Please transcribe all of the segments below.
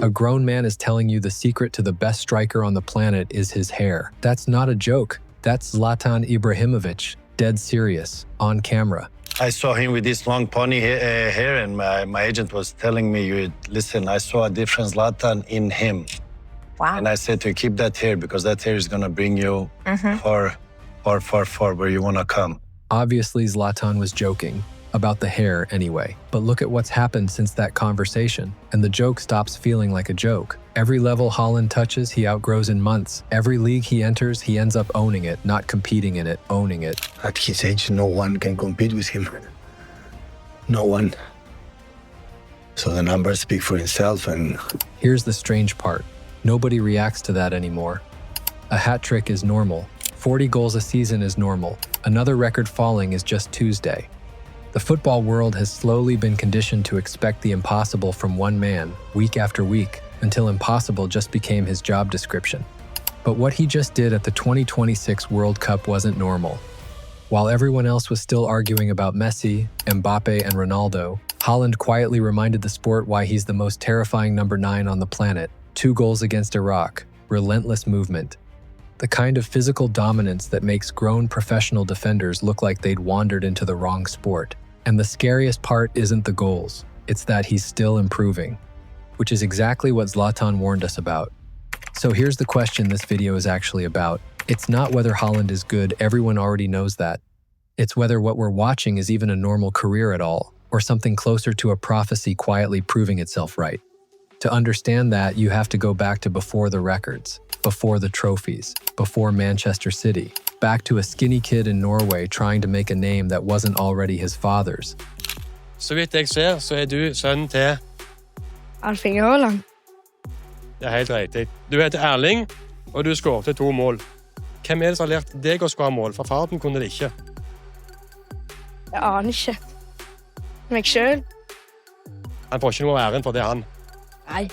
A grown man is telling you the secret to the best striker on the planet is his hair. That's not a joke. That's Zlatan Ibrahimovic, dead serious, on camera. I saw him with this long pony hair, and my agent was telling me, listen, I saw a different Zlatan in him. Wow. And I said to keep that hair, because that hair is going to bring you far where you want to come. Obviously, Zlatan was joking. About the hair, anyway. But look at what's happened since that conversation, and the joke stops feeling like a joke. Every level Haaland touches, he outgrows in months. Every league he enters, he ends up owning it, not competing in it, owning it. At his age, no one can compete with him. No one. So the numbers speak for himself, and... Here's the strange part. Nobody reacts to that anymore. A hat trick is normal. 40 goals a season is normal. Another record falling is just Tuesday. The football world has slowly been conditioned to expect the impossible from one man, week after week, until impossible just became his job description. But what he just did at the 2026 World Cup wasn't normal. While everyone else was still arguing about Messi, Mbappe, and Ronaldo, Haaland quietly reminded the sport why he's the most terrifying number 9 on the planet. 2 goals against Iraq, relentless movement. The kind of physical dominance that makes grown professional defenders look like they'd wandered into the wrong sport. And the scariest part isn't the goals, it's that he's still improving, which is exactly what Zlatan warned us about. So here's the question this video is actually about. It's not whether Haaland is good, everyone already knows that. It's whether what we're watching is even a normal career at all, or something closer to a prophecy quietly proving itself right. To understand that, you have to go back to before the records, before the trophies, before Manchester City, back to a skinny kid in Norway trying to make a name that wasn't already his father's. Så vidt jeg ser, så du sønnen til... Erling Haaland. Det helt riktig. Du heter Erling, og du skåret 2 mål. Hvem det som har lært deg å skåre mål? For faren kunne det ikke. Jeg aner ikke. Meg selv? Han får ikke noe æren for det, han. Nei.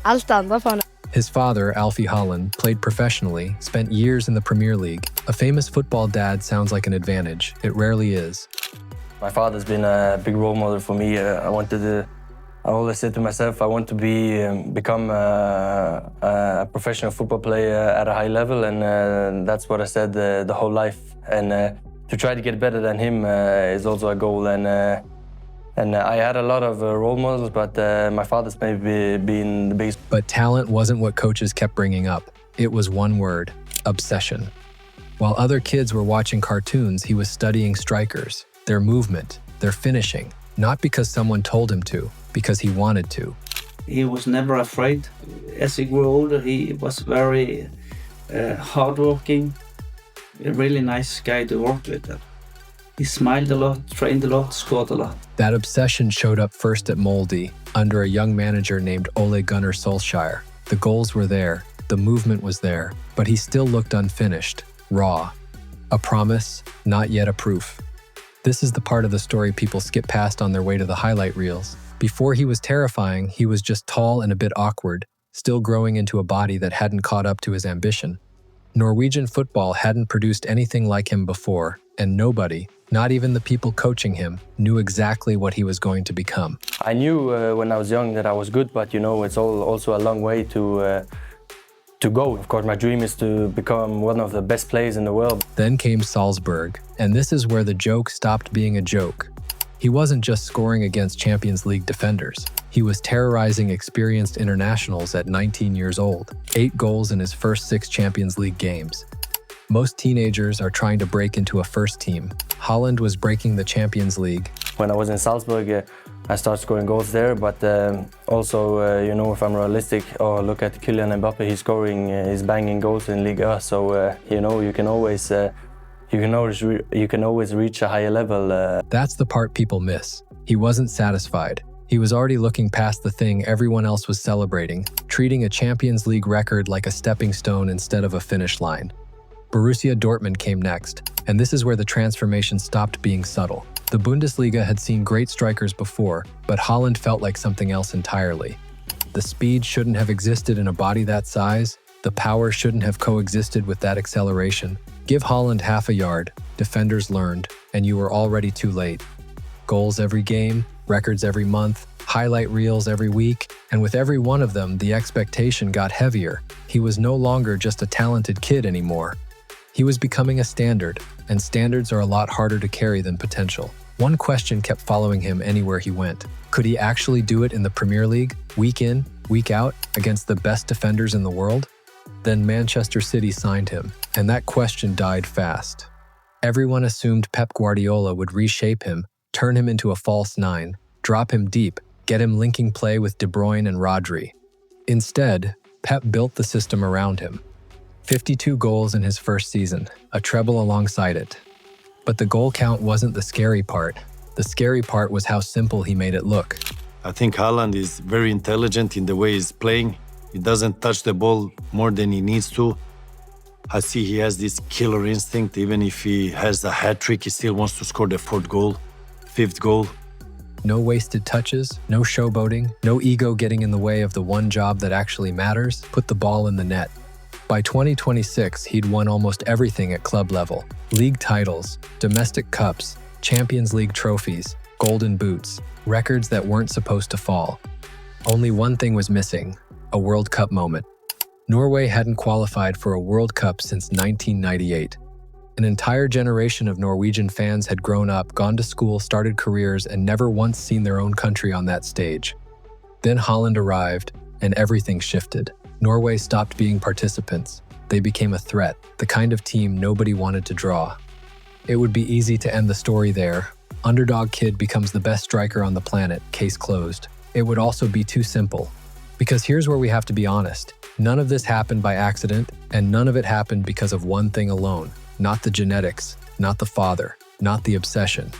Alt andre for han. His father, Erling Haaland, played professionally, spent years in the Premier League. A famous football dad sounds like an advantage. It rarely is. My father's been a big role model for me. I always said to myself, I want to become a professional football player at a high level, and that's what I said the whole life. And to try to get better than him is also a goal. And I had a lot of role models, but my father's maybe been the biggest. But talent wasn't what coaches kept bringing up. It was one word: obsession. While other kids were watching cartoons, he was studying strikers, their movement, their finishing, not because someone told him to, because he wanted to. He was never afraid. As he grew older, he was very hardworking, a really nice guy to work with. He smiled a lot, trained a lot, scored a lot. That obsession showed up first at Molde, under a young manager named Ole Gunnar Solskjaer. The goals were there, the movement was there, but he still looked unfinished, raw. A promise, not yet a proof. This is the part of the story people skip past on their way to the highlight reels. Before he was terrifying, he was just tall and a bit awkward, still growing into a body that hadn't caught up to his ambition. Norwegian football hadn't produced anything like him before, and nobody, not even the people coaching him, knew exactly what he was going to become. I knew when I was young that I was good, but it's also a long way to go. Of course, my dream is to become one of the best players in the world. Then came Salzburg, and this is where the joke stopped being a joke. He wasn't just scoring against Champions League defenders. He was terrorizing experienced internationals at 19 years old, 8 goals in his first 6 Champions League games. Most teenagers are trying to break into a first team. Haaland was breaking the Champions League. When I was in Salzburg, I started scoring goals there, but also, if I'm realistic, look at Kylian Mbappe, he's banging goals in Liga, so, you can always reach a higher level. That's the part people miss. He wasn't satisfied. He was already looking past the thing everyone else was celebrating, treating a Champions League record like a stepping stone instead of a finish line. Borussia Dortmund came next, and this is where the transformation stopped being subtle. The Bundesliga had seen great strikers before, but Haaland felt like something else entirely. The speed shouldn't have existed in a body that size, the power shouldn't have coexisted with that acceleration. Give Haaland half a yard, defenders learned, and you were already too late. Goals every game, records every month, highlight reels every week, and with every one of them, the expectation got heavier. He was no longer just a talented kid anymore. He was becoming a standard, and standards are a lot harder to carry than potential. One question kept following him anywhere he went. Could he actually do it in the Premier League, week in, week out, against the best defenders in the world? Then Manchester City signed him, and that question died fast. Everyone assumed Pep Guardiola would reshape him, turn him into a false nine, drop him deep, get him linking play with De Bruyne and Rodri. Instead, Pep built the system around him. 52 goals in his first season, a treble alongside it. But the goal count wasn't the scary part. The scary part was how simple he made it look. I think Haaland is very intelligent in the way he's playing. He doesn't touch the ball more than he needs to. I see he has this killer instinct. Even if he has a hat-trick, he still wants to score the fourth goal, fifth goal. No wasted touches, no showboating, no ego getting in the way of the one job that actually matters: put the ball in the net. By 2026, he'd won almost everything at club level. League titles, domestic cups, Champions League trophies, golden boots, records that weren't supposed to fall. Only one thing was missing: a World Cup moment. Norway hadn't qualified for a World Cup since 1998. An entire generation of Norwegian fans had grown up, gone to school, started careers, and never once seen their own country on that stage. Then Haaland arrived, and everything shifted. Norway stopped being participants. They became a threat, the kind of team nobody wanted to draw. It would be easy to end the story there. Underdog kid becomes the best striker on the planet, case closed. It would also be too simple. Because here's where we have to be honest. None of this happened by accident, and none of it happened because of one thing alone. Not the genetics, not the father, not the obsession,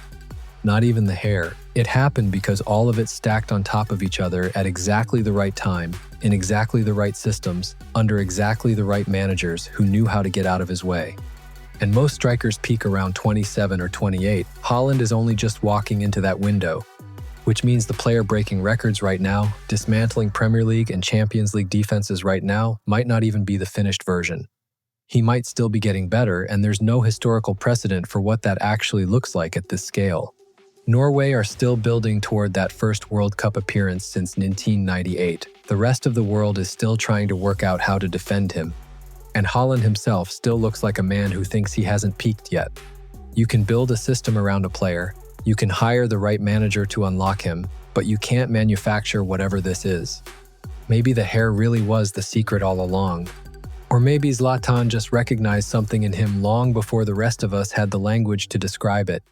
not even the hair. It happened because all of it stacked on top of each other at exactly the right time, in exactly the right systems, under exactly the right managers who knew how to get out of his way. And most strikers peak around 27 or 28. Haaland is only just walking into that window, which means the player breaking records right now, dismantling Premier League and Champions League defenses right now, might not even be the finished version. He might still be getting better, and there's no historical precedent for what that actually looks like at this scale. Norway are still building toward that first World Cup appearance since 1998. The rest of the world is still trying to work out how to defend him. And Haaland himself still looks like a man who thinks he hasn't peaked yet. You can build a system around a player, you can hire the right manager to unlock him, but you can't manufacture whatever this is. Maybe the hair really was the secret all along. Or maybe Zlatan just recognized something in him long before the rest of us had the language to describe it.